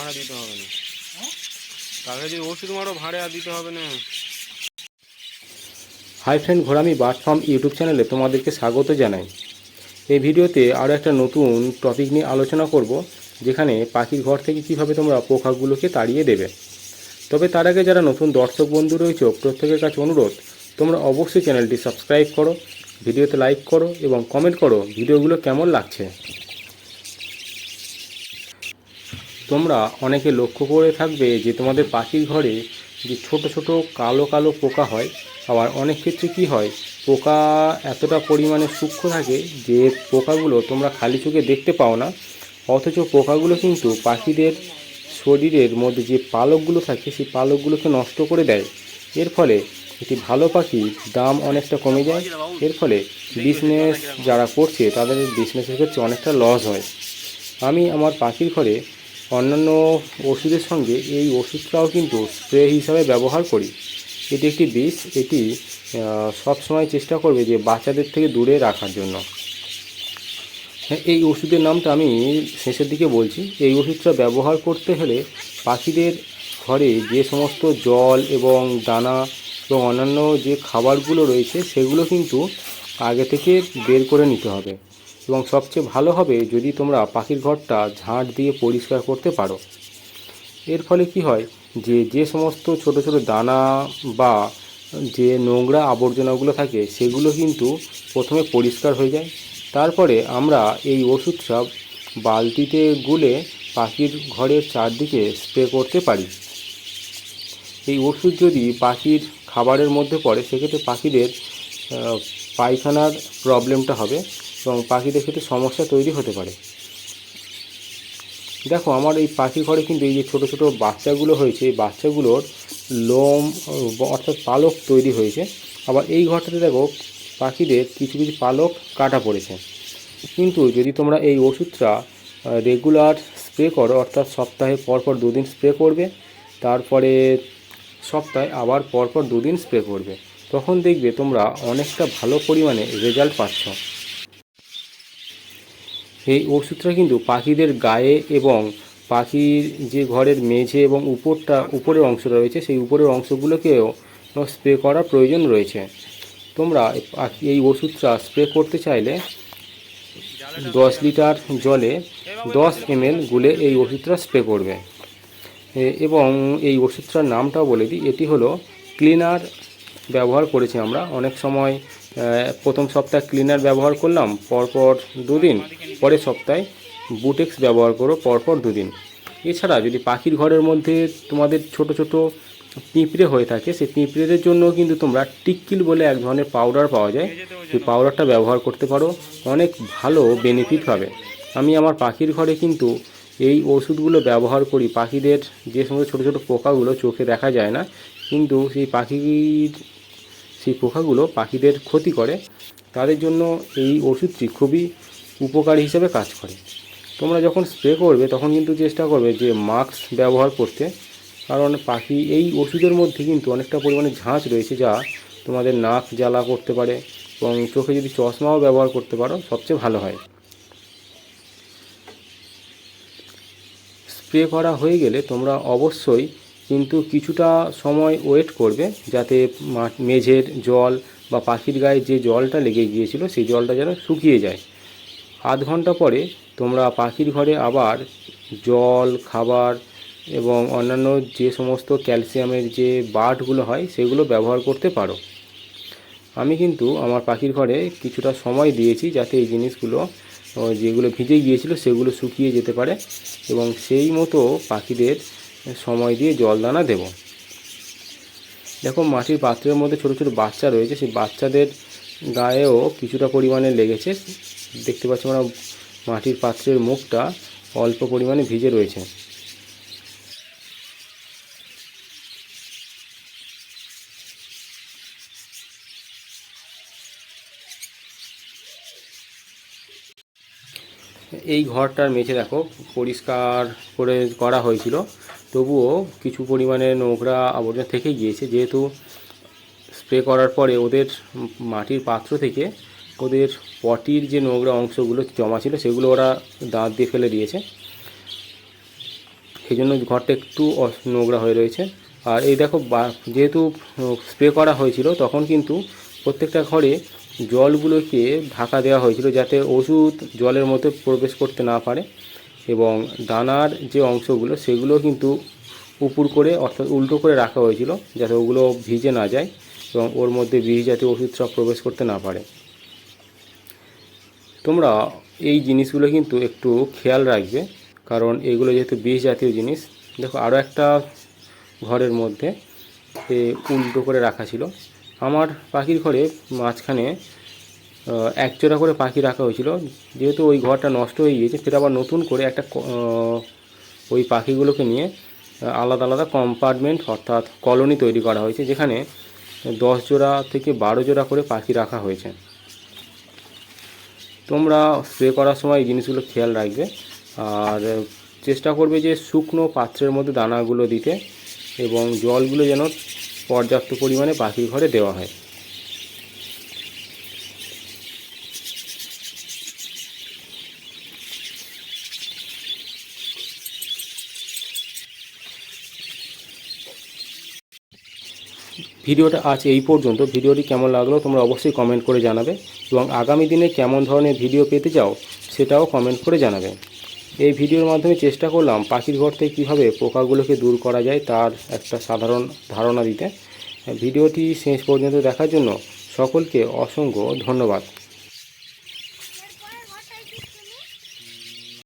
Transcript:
ভাড়া দিতে হবে না, তাহলে যদি ওষুধ মারো ভাড়া দিতে হবে না। Hi friend, Ghorami bird farm YouTube চ্যানেলে তোমাদেরকে স্বাগত জানাই। এই ভিডিওতে আরও একটা নতুন টপিক নিয়ে আলোচনা করব, যেখানে পাখির ঘর থেকে কীভাবে তোমরা পোকাগুলোকে তাড়িয়ে দেবে। তবে তার আগে যারা নতুন দর্শক বন্ধু রয়েছে, প্রত্যেকের কাছে অনুরোধ, তোমরা অবশ্যই চ্যানেলটি সাবস্ক্রাইব করো, ভিডিওতে লাইক করো এবং কমেন্ট করো ভিডিওগুলো কেমন লাগছে। তোমরা অনেকে লক্ষ্য করে থাকবে যে তোমাদের পাখির ঘরে যে ছোট ছোট কালো কালো পোকা হয়, আবার অনেক ক্ষেত্রে কি হয়, পোকা এতটা পরিমাণে সূক্ষ্ম থাকে যে পোকাগুলো তোমরা খালি চোখে দেখতে পাও না, অথচ পোকাগুলো কিন্তু পাখিদের শরীরের মধ্যে যে পালকগুলো থাকে সেই পালকগুলোকে নষ্ট করে দেয়। এর ফলে একটি ভালো পাখির দাম অনেকটা কমে যায়। এর ফলে বিজনেস যারা করছে তাদের বিজনেসের ক্ষেত্রে অনেকটা লস হয়। আমি আমার পাখির ঘরে অন্যান্য ওষুধের সঙ্গে এই ওষুধটাও কিন্তু স্প্রে হিসাবে ব্যবহার করি। এটি একটি বিষ, এটি সব সময় চেষ্টা করবে যে বাচ্চাদের থেকে দূরে রাখার জন্য। এই ওষুধের নামটা আমি শেষের দিকে বলছি। এই ওষুধটা ব্যবহার করতে হলে পাখিদের ঘরে যে সমস্ত জল এবং দানা এবং অন্যান্য যে খাবারগুলো রয়েছে সেগুলো কিন্তু আগে থেকে বের করে নিতে হবে, এবং সবচেয়ে ভালো হবে যদি তোমরা পাখির ঘরটা ঝাঁট দিয়ে পরিষ্কার করতে পারো। এর ফলে কি হয়, যে যে সমস্ত ছোট ছোট দানা বা যে নোংরা আবর্জনাগুলো থাকে সেগুলো কিন্তু প্রথমে পরিষ্কার হয়ে যায়। তারপরে আমরা এই ওষুধটা বালতিতে গুলে পাখির ঘরের চারদিকে স্প্রে করতে পারি। এই ওষুধ যদি পাখির খাবারের মধ্যে পড়ে সেক্ষেত্রে পাখিদের পায়খানার প্রবলেমটা হবে এবং পাখিদের ক্ষেত্রে সমস্যা তৈরি হতে পারে। দেখো, আমার এই পাখি ঘরে কিন্তু এই যে ছোটো ছোটো বাচ্চাগুলো হয়েছে, এই বাচ্চাগুলোর লোম অর্থাৎ পালক তৈরি হয়েছে। আবার এই ঘরটাতে দেখো পাখিদের কিছু কিছু পালক কাটা পড়েছে। কিন্তু যদি তোমরা এই ওষুধটা রেগুলার স্প্রে করো, অর্থাৎ সপ্তাহে পরপর 2 দিন স্প্রে করবে, তারপরে সপ্তাহে আবার পরপর 2 দিন স্প্রে করবে, তখন দেখবে তোমরা অনেকটা ভালো পরিমাণে রেজাল্ট পাচ্ছ। এই ওষুধটা কিন্তু পাখিদের গায়ে এবং পাখির যে ঘরের মেঝে এবং উপরের অংশটা রয়েছে সেই উপরের অংশগুলোকেও স্প্রে করার প্রয়োজন রয়েছে। তোমরা এই ওষুধটা স্প্রে করতে চাইলে 10 লিটার জলে 10 ml গুলে এই ওষুধটা স্প্রে করবে। এবং এই ওষুধটার নামটাও বলে দিই, এটি হলো ক্লিনার। ব্যবহার করেছি আমরা অনেক সময়, প্রথম সপ্তাহে ক্লিনার ব্যবহার করলাম পরপর 2 দিন, পরের সপ্তাহে বুটেক্স ব্যবহার করো পরপর 2 দিন। এছাড়া যদি পাখির ঘরের মধ্যে তোমাদের ছোট ছোট পিঁপড়ে হয়ে থাকে, সেই পিঁপড়েদের জন্য কিন্তু তোমরা টিক্কিল বলে এক ধরনের পাউডার পাওয়া যায়, সেই পাউডারটা ব্যবহার করতে পারো, অনেক ভালো বেনিফিট পাবে। আমি আমার পাখির ঘরে কিন্তু এই ওষুধগুলো ব্যবহার করি। পাখিদের যে সমস্ত ছোটো ছোটো পোকাগুলো চোখে দেখা যায় না, কিন্তু সেই পোকাগুলো পাখিদের ক্ষতি করে, তাদের জন্য এই ওষুধটি খুবই উপকারী হিসেবে কাজ করে। তোমরা যখন স্প্রে করবে তখন কিন্তু চেষ্টা করবে যে মাস্ক ব্যবহার করতে, কারণ পাখি এই ওষুধের মধ্যে কিন্তু অনেকটা পরিমাণে ঝাঁঝ রয়েছে যা তোমাদের নাক জ্বালা করতে পারে, এবং চোখে যদি চশমাও ব্যবহার করতে পারো সবচেয়ে ভালো হয়। স্প্রে করা হয়ে গেলে তোমরা অবশ্যই কিন্তু কিছুটা সময় ওয়েট করবে, যাতে মেঝের জল বা পাখির গায়ে যে জলটা লেগে গিয়েছিল সেই জলটা যেন শুকিয়ে যায়। আধ ঘন্টা পরে তোমরা পাখির ঘরে আবার জল, খাবার এবং অন্যান্য যে সমস্ত ক্যালসিয়ামের যে বাটগুলো হয় সেগুলো ব্যবহার করতে পারো। আমি কিন্তু আমার পাখির ঘরে কিছুটা সময় দিয়েছি যাতে এই জিনিসগুলো যেগুলো ভিজে গিয়েছিল সেগুলো শুকিয়ে যেতে পারে, এবং সেই মতো পাখিদের সময় দিয়ে জল দানা দেব। দেখো, মাটির পাত্রের মধ্যে ছোটো ছোটো বাচ্চা রয়েছে, সেই বাচ্চাদের গায়েও কিছুটা পরিমাণে লেগেছে। দেখতে পাচ্ছি আমরা মাটির পাত্রের মুখটা অল্প পরিমাণে ভিজে রয়েছে। এই ঘরটার মেঝে দেখো পরিষ্কার করে করা হয়েছিল, তবুও কিছু পরিমাণে নোংরা আবর্জনা থেকে গিয়েছে, যেহেতু স্প্রে করার পরে ওদের মাটির পাত্র থেকে ওদের পটির যে নোংরা অংশগুলো জমা ছিল সেগুলো ওরা দাঁত দিয়ে ফেলে দিয়েছে। সেই জন্য ঘরটা একটু নোংরা হয়ে রয়েছে। আর এই দেখো যেহেতু স্প্রে করা হয়েছিল তখন কিন্তু প্রত্যেকটা ঘরে জলগুলোকে ঢাকা দেওয়া হয়েছিল যাতে ওষুধ জলের মধ্যে প্রবেশ করতে না পারে, এবং দানার যে অংশগুলো সেগুলো কিন্তু উপুর করে অর্থাৎ উল্টো করে রাখা হয়েছিল যাতে ওগুলো ভিজে না যায় এবং ওর মধ্যে বিষ জাতীয় ওষুধ সব প্রবেশ করতে না পারে। তোমরা এই জিনিসগুলো কিন্তু একটু খেয়াল রাখবে, কারণ এগুলো যেহেতু বিষ জাতীয় জিনিস। দেখো আরও একটা ঘরের মধ্যে উল্টো করে রাখা ছিল। আমার পাখির ঘরে মাঝখানে এক জোড়া করে পাখি রাখা হয়েছিল, যেহেতু ওই ঘরটা নষ্ট হয়ে গিয়েছে ফের আবার নতুন করে একটা ওই পাখিগুলোকে নিয়ে আলাদা আলাদা কম্পার্টমেন্ট অর্থাৎ কলোনি তৈরি করা হয়েছে, যেখানে 10 জোড়া থেকে 12 জোড়া করে পাখি রাখা হয়েছে। তোমরা স্প্রে করার সময় এই জিনিসগুলো খেয়াল রাখবে, আর চেষ্টা করবে যে শুকনো পাত্রের মধ্যে দানাগুলো দিতে, এবং জলগুলো যেন পর্যাপ্ত পরিমাণে পাখির ঘরে দেওয়া হয়। ভিডিওটা আজ এই পর্যন্ত। ভিডিওটি কেমন লাগলো তোমরা অবশ্যই কমেন্ট করে জানাবে, এবং আগামী দিনে কেমন ধরনের ভিডিও পেতে চাও সেটাও কমেন্ট করে জানাবে। এই ভিডিওর মাধ্যমে চেষ্টা করলাম পাখির ঘর থেকে কীভাবে পোকাগুলোকে দূর করা যায় তার একটা সাধারণ ধারণা দিতে। ভিডিওটি শেষ পর্যন্ত দেখার জন্য সকলকে অসংখ্য ধন্যবাদ।